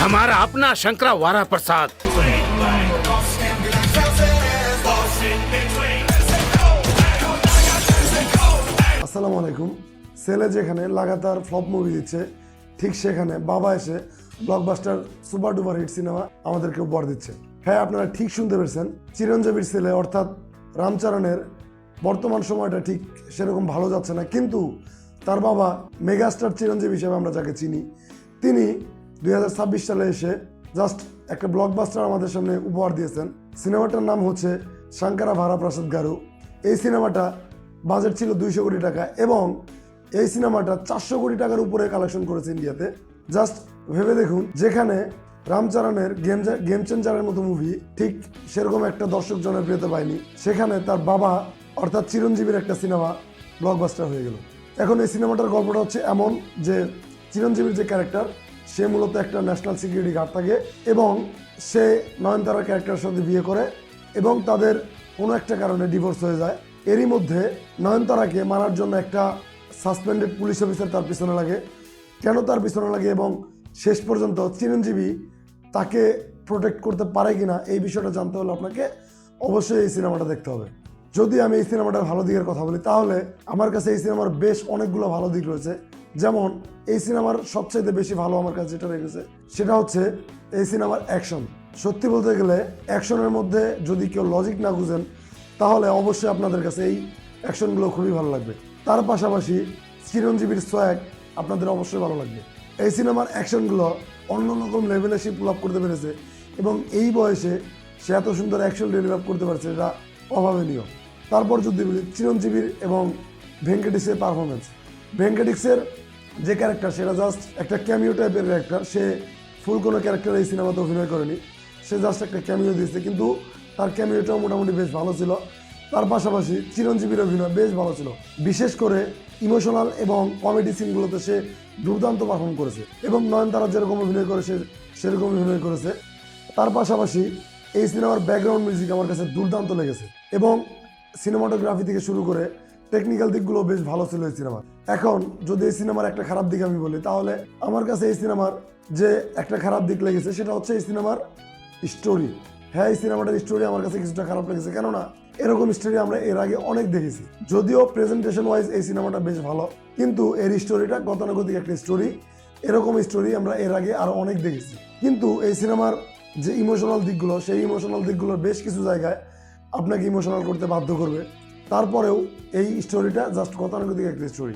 हमारा अपना शंकरा वारा प्रसाद। আসসালামু আলাইকুম। ছেলে যেখানে লাগাতার ফ্লপ মুভি দিচ্ছে, ঠিক সেখানে বাবা এসে blockbuster super duper hit cinema আমাদেরকে উপহার দিচ্ছে। হ্যাঁ, আপনারা ঠিক শুনতে পেরেছেন, চিরঞ্জীবীর ছেলে অর্থাৎ রামচরণের বর্তমান সময়টা ঠিক সেরকম ভালো যাচ্ছে না, কিন্তু তার বাবা মেগাস্টার চিরঞ্জীবী হিসেবে আমরা যাকে চিনি, তিনি 2026 সালে এসে জাস্ট একটা ব্লকবাস্টার আমাদের সামনে উপহার দিয়েছেন। সিনেমাটার নাম হচ্ছে শঙ্করা ভারা প্রসাদ গারু। এই সিনেমাটা বাজেট ছিল 200 কোটি টাকা এবং এই সিনেমাটা 400 কোটি টাকার উপরে কালেকশন করেছে ইন্ডিয়াতে। জাস্ট ভেবে দেখুন, যেখানে রামচরণের গেম চেঞ্জারের মতো মুভি ঠিক সেরকম একটা দর্শক জনপ্রিয়তা পায়নি, সেখানে তার বাবা অর্থাৎ চিরঞ্জীবীর একটা সিনেমা ব্লকবাস্টার হয়ে গেল। এখন এই সিনেমাটার গল্পটা হচ্ছে এমন যে চিরঞ্জীবীর যে ক্যারেক্টার, সে মূলত একটা ন্যাশনাল সিকিউরিটি গার্ড থাকে এবং সে নয়নতারার ক্যারেক্টারের সাথে বিয়ে করে এবং তাদের কোনো একটা কারণে ডিভোর্স হয়ে যায়। এরই মধ্যে নয়নতারাকে মারার জন্য একটা সাসপেন্ডেড পুলিশ অফিসার তার পিছনে লাগে। কেন তার পিছনে লাগে এবং শেষ পর্যন্ত চিরঞ্জীবী তাকে প্রোটেক্ট করতে পারে কিনা, এই বিষয়টা জানতে হলে আপনাকে অবশ্যই এই সিনেমাটা দেখতে হবে। যদি আমি এই সিনেমাটার ভালো দিকের কথা বলি, তাহলে আমার কাছে এই সিনেমার বেশ অনেকগুলো ভালো দিক রয়েছে। যেমন এই সিনেমার সবচাইতে বেশি ভালো আমার কাছে যেটা লেগেছে সেটা হচ্ছে এই সিনেমার অ্যাকশন। সত্যি বলতে গেলে অ্যাকশনের মধ্যে যদি কেউ লজিক না বুঝেন, তাহলে অবশ্যই আপনাদের কাছে এই অ্যাকশনগুলো খুবই ভালো লাগবে। তার পাশাপাশি চিরঞ্জীবীর সোয়াগ আপনাদের অবশ্যই ভালো লাগবে। এই সিনেমার অ্যাকশনগুলো অন্যরকম লেভেলে সে পুল আপ করতে পেরেছে এবং এই বয়সে সে এত সুন্দর অ্যাকশন ডেলিভার করতে পারছে, এটা অভাবনীয়। তারপর যদি বলি চিরঞ্জীবীর এবং ভেঙ্কটেশের পারফরমেন্স, ভেঙ্কটেশের যে ক্যারেক্টার সেটা জাস্ট একটা ক্যামিও টাইপের ক্যারেক্টার। সে ফুল কোনো ক্যারেক্টার এই সিনেমাতে অভিনয় করেনি, সে জাস্ট একটা ক্যামিও দিয়েছে, কিন্তু তার ক্যামিওটাও মোটামুটি বেশ ভালো ছিল। তার পাশাপাশি চিরঞ্জীবীর অভিনয় বেশ ভালো ছিল, বিশেষ করে ইমোশনাল এবং কমেডি সিনগুলোতে সে দুর্দান্ত পারফর্ম করেছে এবং নয়নতারা যেরকম অভিনয় করে সে সেরকম অভিনয় করেছে। তার পাশাপাশি এই সিনেমার ব্যাকগ্রাউন্ড মিউজিক আমার কাছে দুর্দান্ত লেগেছে এবং সিনেমাটোগ্রাফি থেকে শুরু করে টেকনিক্যাল দিকগুলো বেশ ভালো ছিল এই সিনেমার। এখন যদি এই সিনেমার একটা খারাপ দিক আমি বলি, তাহলে আমার কাছে এই সিনেমার যে একটা খারাপ দিক লেগেছে সেটা হচ্ছে এই সিনেমার স্টোরি। হ্যাঁ, এই সিনেমাটার স্টোরি আমার কাছে কিছুটা খারাপ লেগেছে, কেননা এরকম স্টোরি আমরা এর আগে অনেক দেখেছি। যদিও প্রেজেন্টেশন ওয়াইজ এই সিনেমাটা বেশ ভালো, কিন্তু এর স্টোরিটা গতানুগতিক একটা স্টোরি। এরকম স্টোরি আমরা এর আগে আরো অনেক দেখেছি, কিন্তু এই সিনেমার যে ইমোশনাল দিকগুলো, সেই ইমোশনাল দিকগুলোর বেশ কিছু জায়গায় আপনাকে ইমোশনাল করতে বাধ্য করবে। তারপরেও এই স্টোরিটা জাস্ট গতানুগতিক একটা স্টোরি।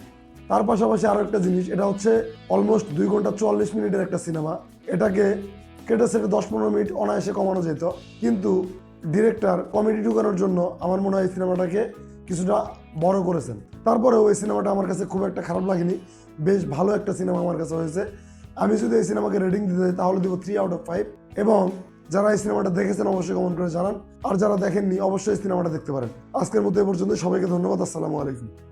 তার পাশাপাশি আরো একটা জিনিস, এটা হচ্ছে অলমোস্ট 2 ঘন্টা 44 মিনিটের একটা সিনেমা। এটাকে কেটে সেটে 10-15 মিনিট অনায়াসে কমানো যেত, কিন্তু ডিরেক্টর কমেডি ঢুকানোর জন্য আমার মনে হয় এই সিনেমাটাকে কিছুটা বড় করেছেন। তারপরেও এই সিনেমাটা আমার কাছে খুব একটা খারাপ লাগেনি, বেশ ভালো একটা সিনেমা আমার কাছে হয়েছে। আমি যদি এই সিনেমাকে রেটিং দিতে চাই তাহলে দিব 3/5। এবং যারা এই সিনেমাটা দেখেছেন অবশ্যই কমেন্ট করে জানান, আর যারা দেখেননি অবশ্যই এই সিনেমাটা দেখতে পারেন। আজকের মতো এ পর্যন্ত, সবাইকে ধন্যবাদ। আসসালামু আলাইকুম।